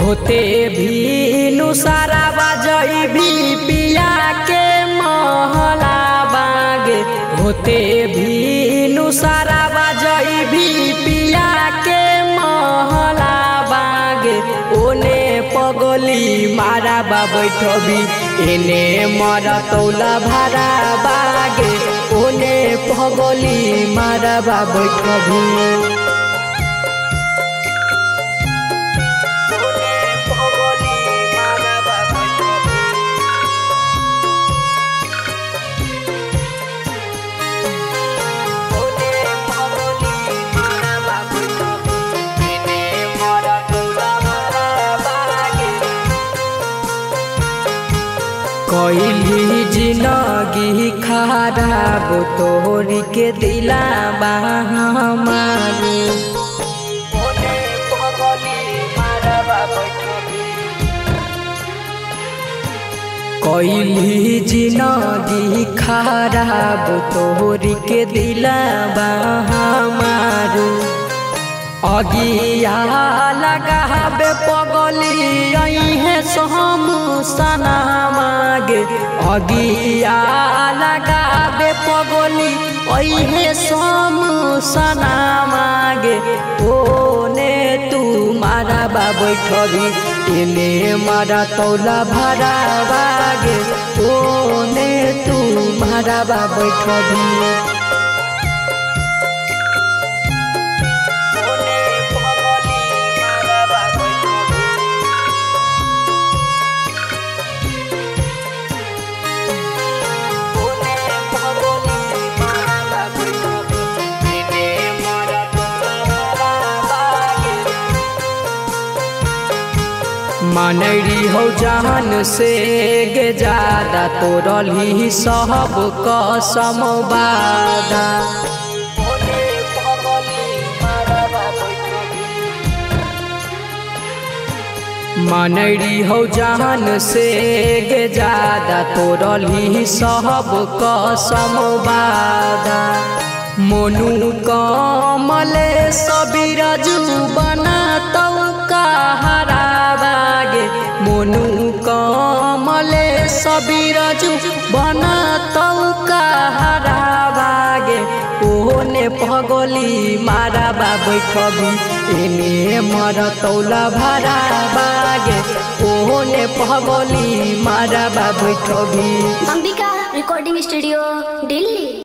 होते भी नुसारा बाजई भी पिया के महला बागे। होते भी नुसारा बाजई भी पिया के महला बागे। ओने पगली मारा बा बैठबी एने मरा तौला भारा बागे। ओने पगली मारा बा बैठबी कैली जिंदगी खराब तोहरी के दिलावा हमारे। कैली जिंदगी खराब तोहरी के दिलावा हमारे। अगिया लगाबे पगली है सोहम सना मागे। अगिया लगाबे पगली है सोहम सना मागे। ओने तू मारा बा बैठबी एने मारा तौला भारा बागे। ओने तू मारा बा बैठबी मनरी हो जहान से गे ज्यादा तोरली सब कसम वादा। मनरी हो जहान से गे ज्यादा तोरली सब कसम वादा। मोनू कमले सबीरजू बना तो कहारा बागे। मोनू कमले सबीरजू बना तो कहारा बागे। ओने पगली मारा बा बैठबी एने मर तौला भारा बागे। ओने पगली मारा बा बैठबी। Ambika recording studio Delhi.